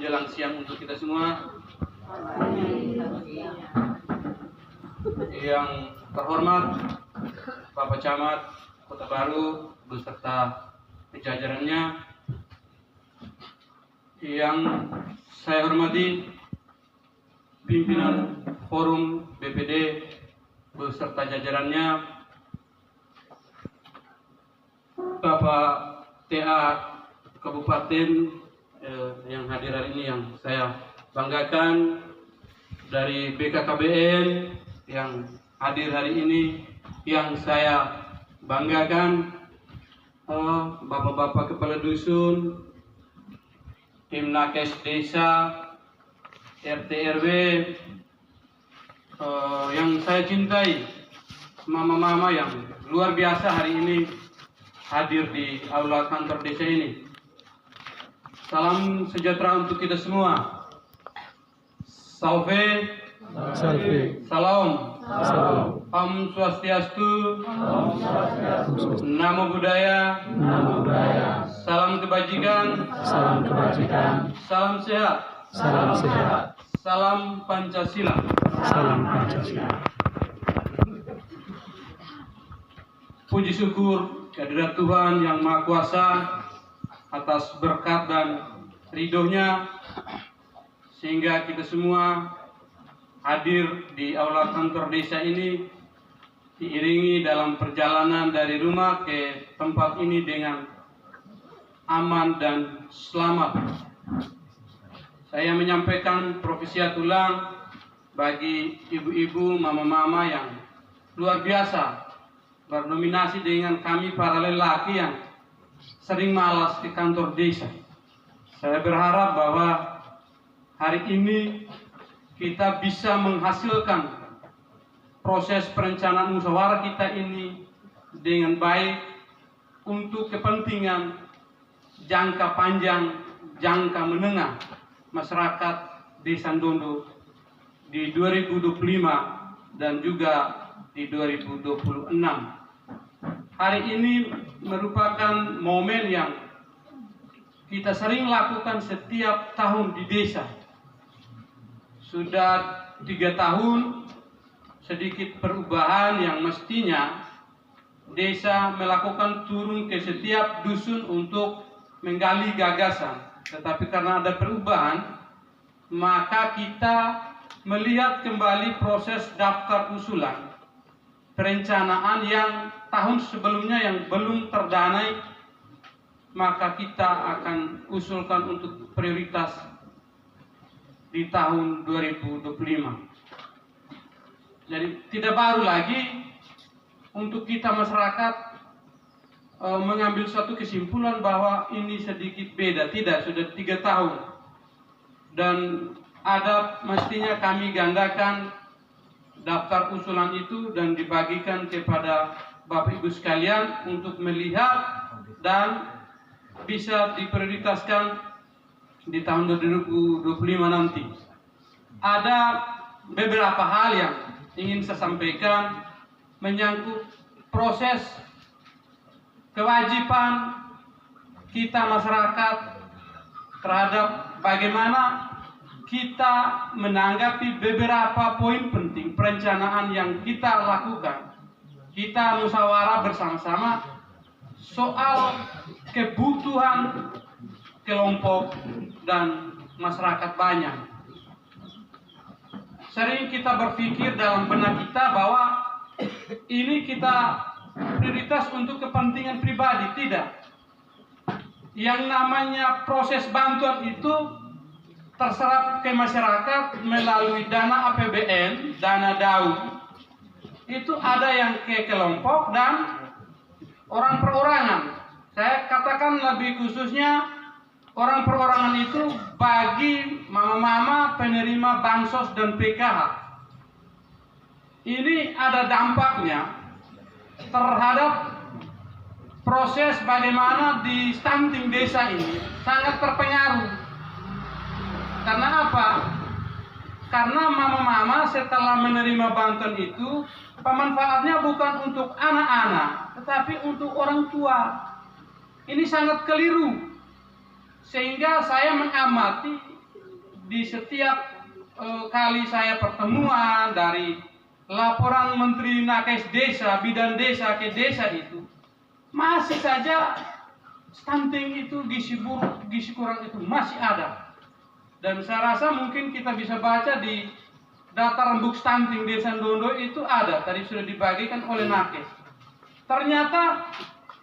menjelang siang untuk kita semua. Yang terhormat Bapak Camat Kota Baru beserta jajarannya, yang saya hormati pimpinan Forum BPD beserta jajarannya, Bapak TA Kabupaten yang hadir hari ini, yang saya banggakan, dari BKKBN yang hadir hari ini, yang saya banggakan, bapak-bapak kepala dusun, tim nakes desa, RT RW, yang saya cintai, mama-mama yang luar biasa hari ini hadir di aula kantor desa ini. Salam sejahtera untuk kita semua. Salve, salam, Om Swastiastu, Namo Buddhaya, salam kebajikan, salam sehat, salam Pancasila. Puji syukur kehadirat Tuhan Yang Maha Kuasa atas berkat dan ridhonya, sehingga kita semua hadir di aula kantor desa ini, diiringi dalam perjalanan dari rumah ke tempat ini dengan aman dan selamat. Saya menyampaikan profesiat ulang bagi ibu-ibu, mama-mama yang luar biasa, berdominasi dengan kami para lelaki yang sering malas di kantor desa. Saya berharap bahwa hari ini kita bisa menghasilkan proses perencanaan musyawarah kita ini dengan baik untuk kepentingan jangka panjang, jangka menengah masyarakat Desa Ndondo di 2025 dan juga di 2026. Hari ini merupakan momen yang kita sering lakukan setiap tahun di desa. Sudah 3 tahun sedikit perubahan yang mestinya desa melakukan turun ke setiap dusun untuk menggali gagasan. Tetapi karena ada perubahan, maka kita melihat kembali proses daftar usulan perencanaan yang tahun sebelumnya yang belum terdanai, maka kita akan usulkan untuk prioritas di tahun 2025. Jadi tidak baru lagi untuk kita masyarakat mengambil suatu kesimpulan bahwa ini sedikit beda. Tidak, sudah 3 tahun. Dan ada mestinya kami gandakan daftar usulan itu dan dibagikan kepada Bapak Ibu sekalian untuk melihat dan bisa diprioritaskan di tahun 2025 nanti. Ada beberapa hal yang ingin saya sampaikan menyangkut proses kewajiban kita masyarakat terhadap bagaimana kita menanggapi beberapa poin penting perencanaan yang kita lakukan. Kita musyawarah bersama-sama soal kebutuhan kelompok dan masyarakat banyak. Sering kita berpikir dalam benak kita bahwa ini kita prioritas untuk kepentingan pribadi. Tidak. Yang namanya proses bantuan itu terserap ke masyarakat melalui dana APBN, dana DAU. Itu ada yang ke kelompok dan orang perorangan. Saya katakan lebih khususnya orang perorangan itu bagi mama-mama penerima bansos dan PKH. Ini ada dampaknya terhadap proses bagaimana di stunting desa ini sangat terpengaruh. Karena apa? Karena mama-mama setelah menerima bantuan itu, pemanfaatnya bukan untuk anak-anak, tetapi untuk orang tua. Ini sangat keliru. Sehingga saya mengamati di setiap kali saya pertemuan dari laporan Menteri Nakes Desa, Bidan Desa ke desa itu, masih saja stunting itu, gizi buruk, gizi kurang itu masih ada. Dan saya rasa mungkin kita bisa baca di data rembuk stunting Desa Ndondo itu ada, tadi sudah dibagikan oleh Nakes. Ternyata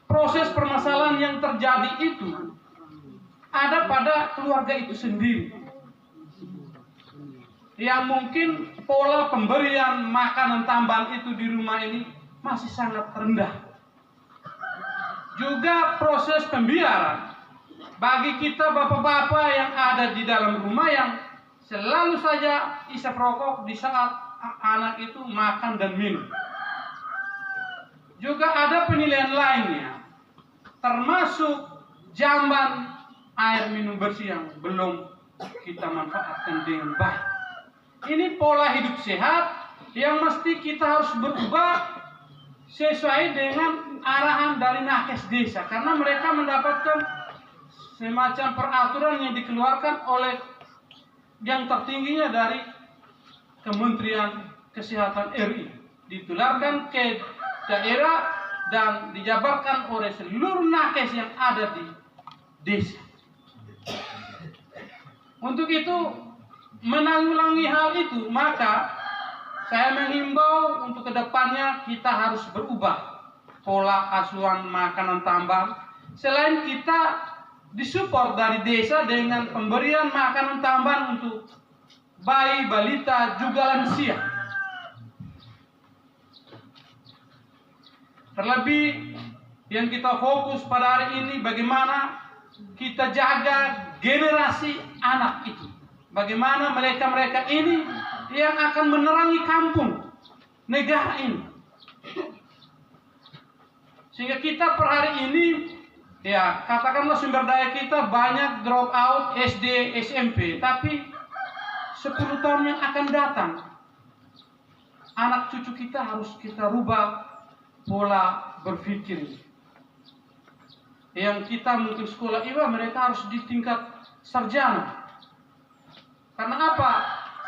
proses permasalahan yang terjadi itu ada pada keluarga itu sendiri. Yang mungkin pola pemberian makanan tambahan itu di rumah ini masih sangat rendah. Juga proses pembiaran bagi kita bapak-bapak yang ada di dalam rumah yang selalu saja isap rokok di saat anak itu makan dan minum. Juga ada penilaian lainnya, termasuk jamban air minum bersih yang belum kita manfaatkan dengan baik. Ini pola hidup sehat yang mesti kita harus berubah sesuai dengan arahan dari Nakes Desa, karena mereka mendapatkan semacam peraturan yang dikeluarkan oleh yang tertingginya dari Kementerian Kesehatan RI, ditularkan ke daerah dan dijabarkan oleh seluruh nakes yang ada di desa. Untuk itu, menanggulangi hal itu, maka saya menghimbau untuk kedepannya kita harus berubah pola asuhan makanan tambahan. Selain kita disupport dari desa dengan pemberian makanan tambahan untuk bayi, balita, juga lansia. Terlebih yang kita fokus pada hari ini, bagaimana kita jaga generasi anak itu. Bagaimana mereka-mereka ini yang akan menerangi kampung negara ini. Sehingga kita per hari ini, ya katakanlah sumber daya kita banyak drop out SD, SMP. Tapi 10 tahun yang akan datang, anak cucu kita harus kita rubah pola berpikir. Yang kita mungkin sekolah IWA, mereka harus di tingkat sarjana. Karena apa?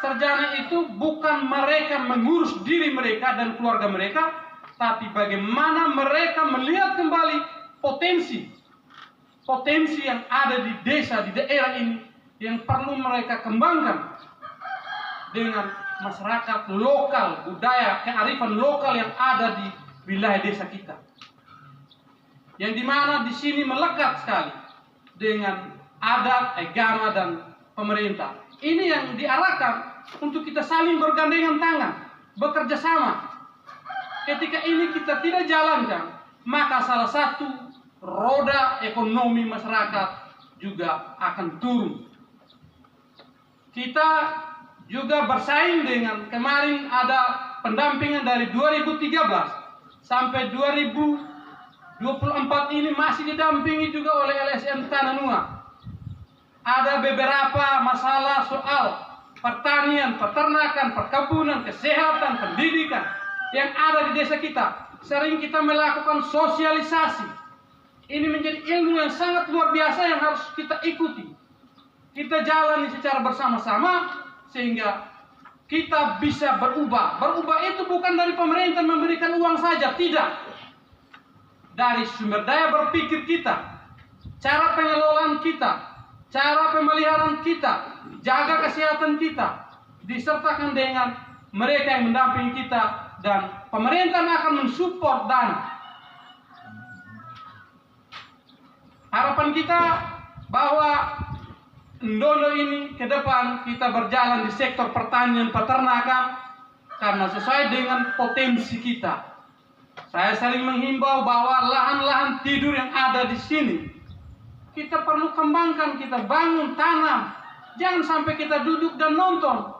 Sarjana itu bukan mereka mengurus diri mereka dan keluarga mereka, tapi bagaimana mereka melihat kembali potensi yang ada di desa, di daerah ini, yang perlu mereka kembangkan dengan masyarakat lokal, budaya, kearifan lokal yang ada di wilayah desa kita. Yang dimana di sini melekat sekali dengan adat, agama, dan pemerintah. Ini yang diarahkan untuk kita saling bergandengan tangan, bekerja sama. Ketika ini kita tidak jalankan, maka salah satu roda ekonomi masyarakat juga akan turun. Kita juga bersaing dengan, kemarin ada pendampingan dari 2013 sampai 2024 ini masih didampingi juga oleh LSM Tananua. Ada beberapa masalah soal pertanian, peternakan, perkebunan, kesehatan, pendidikan yang ada di desa kita. Sering kita melakukan sosialisasi. Ini menjadi ilmu yang sangat luar biasa yang harus kita ikuti. Kita jalani secara bersama-sama sehingga kita bisa berubah. Berubah itu bukan dari pemerintah memberikan uang saja, tidak. Dari sumber daya berpikir kita, cara pengelolaan kita, cara pemeliharaan kita, jaga kesehatan kita, disertakan dengan mereka yang mendampingi kita, dan pemerintah akan mensupport dana. Harapan kita bahwa Ndondo ini ke depan kita berjalan di sektor pertanian, peternakan, karena sesuai dengan potensi kita. Saya sering menghimbau bahwa lahan-lahan tidur yang ada di sini kita perlu kembangkan, kita bangun, tanam. Jangan sampai kita duduk dan nonton.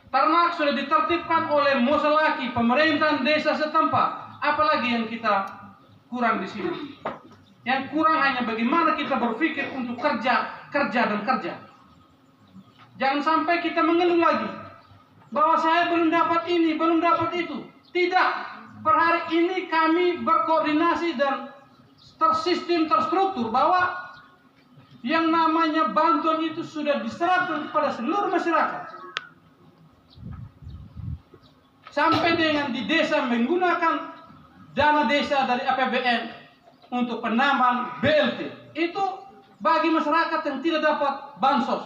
Ternak sudah ditertibkan oleh Mosalaki, pemerintahan desa setempat. Apalagi yang kita kurang di sini? Yang kurang hanya bagaimana kita berpikir untuk kerja. Jangan sampai kita mengeluh lagi bahwa saya belum dapat ini, belum dapat itu. Tidak. Per hari ini kami berkoordinasi dan tersistem, terstruktur bahwa yang namanya bantuan itu sudah diserahkan kepada seluruh masyarakat. Sampai dengan di desa menggunakan dana desa dari APBN untuk penambahan BLT. Itu bagi masyarakat yang tidak dapat bansos.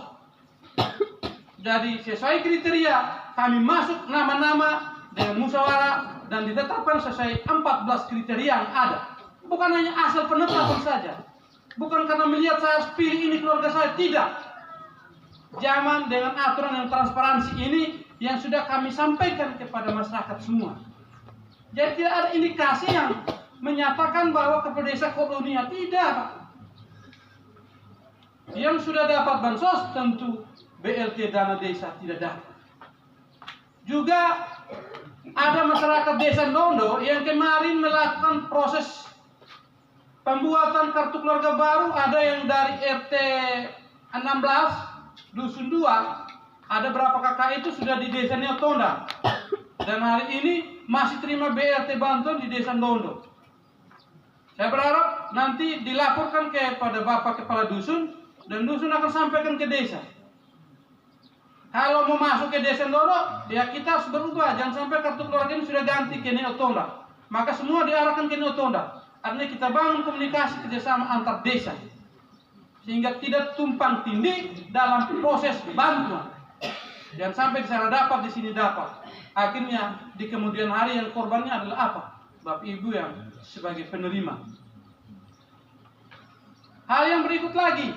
Jadi sesuai kriteria kami masuk nama-nama dengan musyawarah dan ditetapkan sesuai 14 kriteria yang ada. Bukan hanya asal penetapan saja. Bukan karena melihat saya harus pilih ini keluarga saya, tidak. Zaman dengan aturan yang transparansi ini yang sudah kami sampaikan kepada masyarakat semua. Jadi tidak ada indikasi yang menyatakan bahwa kepala desa kolonia, tidak. Yang sudah dapat bansos tentu BLT dana desa tidak dapat. Juga ada masyarakat desa Ndondo yang kemarin melakukan proses pembuatan kartu keluarga baru, ada yang dari RT 16 Dusun 2, ada berapa kakak itu sudah di desa Neotonda. Dan hari ini masih terima BLT bantuan di desa Ndondo. Saya berharap nanti dilaporkan kepada Bapak Kepala Dusun dan dusun akan sampaikan ke desa. Kalau mau masuk ke desa Ndondo, ya kita harus berubah. Jangan sampai kartu keluarga ini sudah ganti ke Neotonda. Maka semua diarahkan ke Neotonda. Artinya kita bangun komunikasi kerjasama antar desa sehingga tidak tumpang tindih dalam proses bantuan. Jangan sampai di sana dapat, di sini dapat. Akhirnya di kemudian hari yang korbannya adalah apa? Bapak Ibu yang sebagai penerima. Hal yang berikut lagi,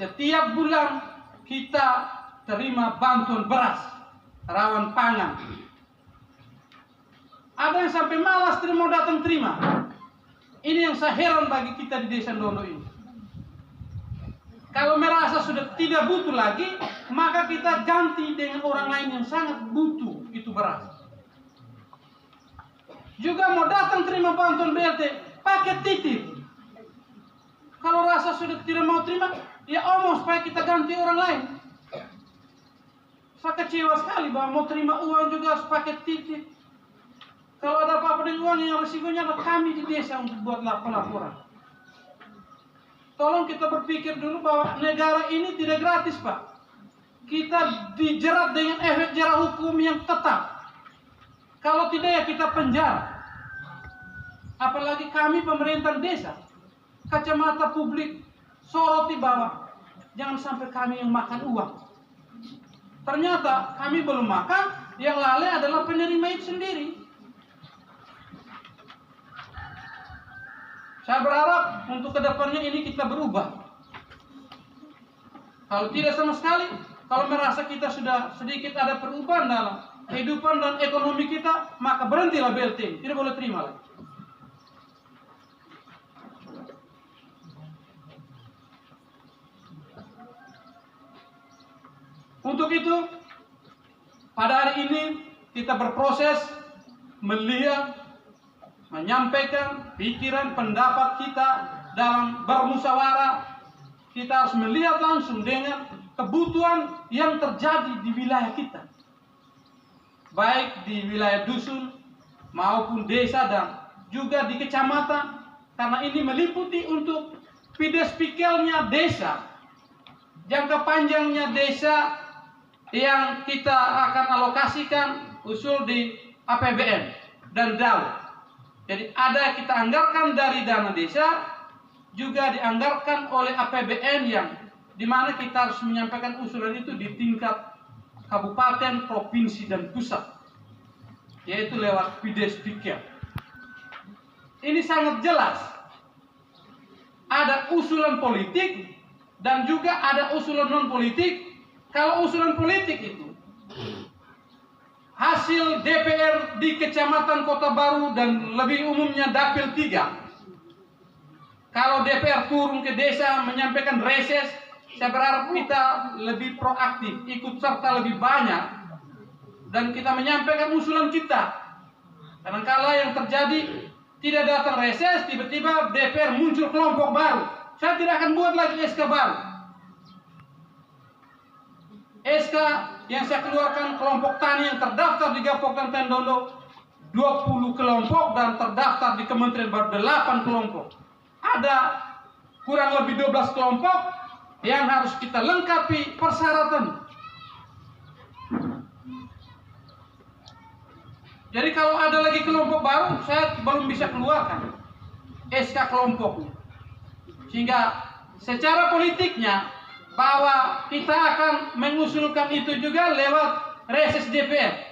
setiap bulan kita terima bantuan beras, rawan pangan. Ada yang sampai malas terima datang terima. Ini yang saya heran bagi kita di desa Ndondo ini. Kalau merasa sudah tidak butuh lagi, maka kita ganti dengan orang lain yang sangat butuh itu beras. Juga mau datang terima bantuan BLT, pakai titip. Kalau rasa sudah tidak mau terima, ya omong supaya kita ganti orang lain. Saya kecewa sekali bahwa mau terima uang juga harus pakai titip. Kalau ada apa-apa dengan uang yang resikonya adalah kami di desa untuk buat pelaporan. Tolong kita berpikir dulu bahwa negara ini tidak gratis, Pak. Kita dijerat dengan efek jerah hukum yang tetap. Kalau tidak ya kita penjara. Apalagi kami pemerintah desa. Kacamata publik soroti bahwa jangan sampai kami yang makan uang. Ternyata kami belum makan, yang lalai adalah penerima itu sendiri. Saya berharap untuk kedepannya ini kita berubah. Kalau tidak sama sekali, kalau merasa kita sudah sedikit ada perubahan dalam kehidupan dan ekonomi kita, maka berhentilah BLT, tidak boleh terima lagi. Untuk itu, pada hari ini kita berproses melihat, menyampaikan pikiran pendapat kita dalam bermusyawarah. Kita harus melihat langsung dengan kebutuhan yang terjadi di wilayah kita, baik di wilayah dusun maupun desa dan juga di kecamatan, karena ini meliputi untuk fides pikelnya desa, jangka panjangnya desa yang kita akan alokasikan usul di APBN dan DAU. Jadi ada kita anggarkan dari dana desa, juga dianggarkan oleh APBN yang dimana kita harus menyampaikan usulan itu di tingkat kabupaten, provinsi, dan pusat, yaitu lewat fides pikel. Ini sangat jelas. Ada usulan politik dan juga ada usulan non politik. Kalau usulan politik itu hasil DPR di Kecamatan Kota Baru dan lebih umumnya Dapil 3. Kalau DPR turun ke desa menyampaikan reses, saya berharap kita lebih proaktif, ikut serta lebih banyak, dan kita menyampaikan usulan kita. Kadang-kala yang terjadi tidak datang reses, tiba-tiba DPR muncul kelompok baru. Saya tidak akan buat lagi SK baru. SK yang saya keluarkan kelompok tani yang terdaftar di Gapok dan Ndondo 20 kelompok dan terdaftar di Kementerian Baru 8 kelompok. Ada kurang lebih 12 kelompok yang harus kita lengkapi persyaratan. Jadi kalau ada lagi kelompok baru, saya belum bisa keluarkan SK kelompoknya. Sehingga secara politiknya bahwa kita akan mengusulkan itu juga lewat reses DPR.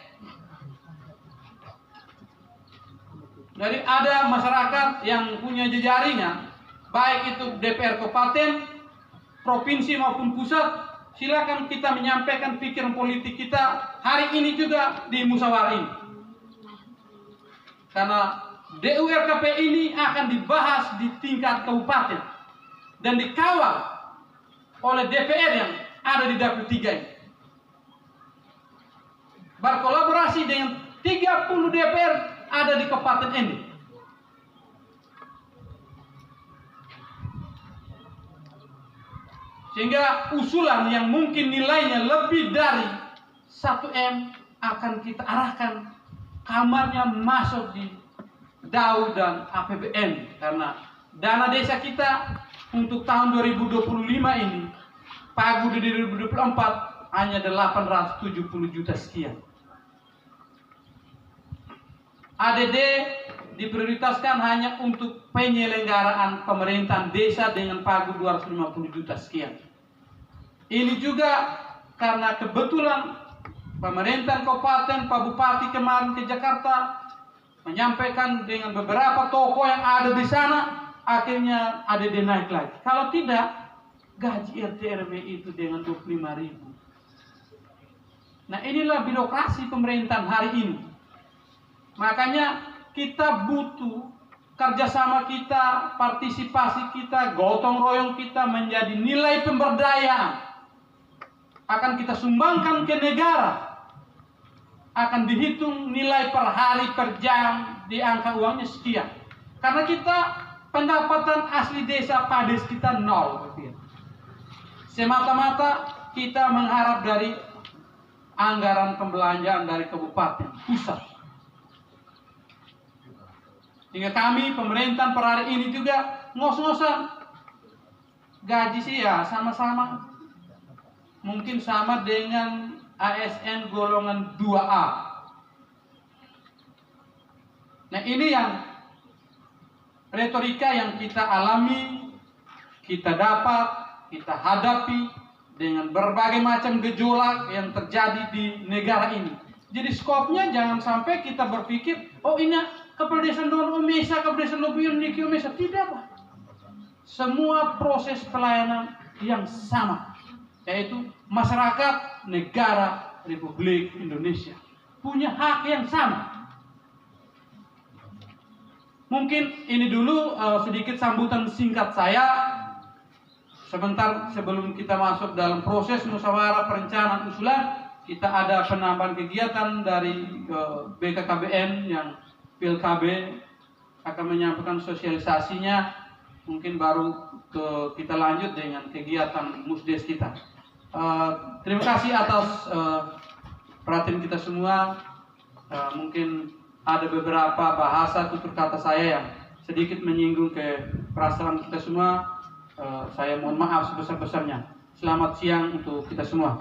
Jadi ada masyarakat yang punya jejaringan, baik itu DPR kabupaten, provinsi maupun pusat, silakan kita menyampaikan pikiran politik kita hari ini juga di musyawarah ini. Karena DURKP ini akan dibahas di tingkat kabupaten dan dikawal oleh DPR yang ada di Dapil 3 ini. Berkolaborasi dengan 30 DPR ada di kabupaten ini. Sehingga usulan yang mungkin nilainya lebih dari 1M akan kita arahkan kamarnya masuk di DAU dan APBN. Karena dana desa kita untuk tahun 2025 ini, pagu di 2024 hanya 870 juta sekian. ADD diprioritaskan hanya untuk penyelenggaraan pemerintahan desa dengan pagu 250 juta sekian. Ini juga karena kebetulan pemerintahan kabupaten, Pak Bupati kemarin ke Jakarta menyampaikan dengan beberapa tokoh yang ada di sana, akhirnya ADD naik lagi. Kalau tidak, gaji RT RW itu dengan 25.000. Nah, inilah birokrasi pemerintahan hari ini. Makanya kita butuh kerjasama kita, partisipasi kita, gotong royong kita menjadi nilai pemberdayaan. Akan kita sumbangkan ke negara. Akan dihitung nilai per hari, per jam, di angka uangnya sekian. Karena kita pendapatan asli desa Pades kita 0. Semata-mata kita mengharap dari anggaran pembelanjaan dari kabupaten pusat. Hingga kami pemerintahan per hari ini juga ngos-ngosan gaji sih ya sama-sama, mungkin sama dengan ASN golongan 2A. Nah, ini yang retorika yang kita alami, kita dapat, kita hadapi dengan berbagai macam gejolak yang terjadi di negara ini. Jadi skopnya jangan sampai kita berpikir, oh ini Kepala Don Omesa, Kepala Lobion Niki Omesa. Tidak, Pak. Semua proses pelayanan yang sama, yaitu masyarakat negara Republik Indonesia punya hak yang sama. Mungkin ini dulu sedikit sambutan singkat saya. Sebentar sebelum kita masuk dalam proses musyawarah perencanaan usulan, kita ada penambahan kegiatan dari BKKBN yang PILKB akan menyampaikan sosialisasinya. Mungkin baru kita lanjut dengan kegiatan musdes kita. Terima kasih atas perhatian kita semua. Mungkin ada beberapa bahasa tutur kata saya yang sedikit menyinggung ke perasaan kita semua. Saya mohon maaf sebesar-besarnya. Selamat siang untuk kita semua.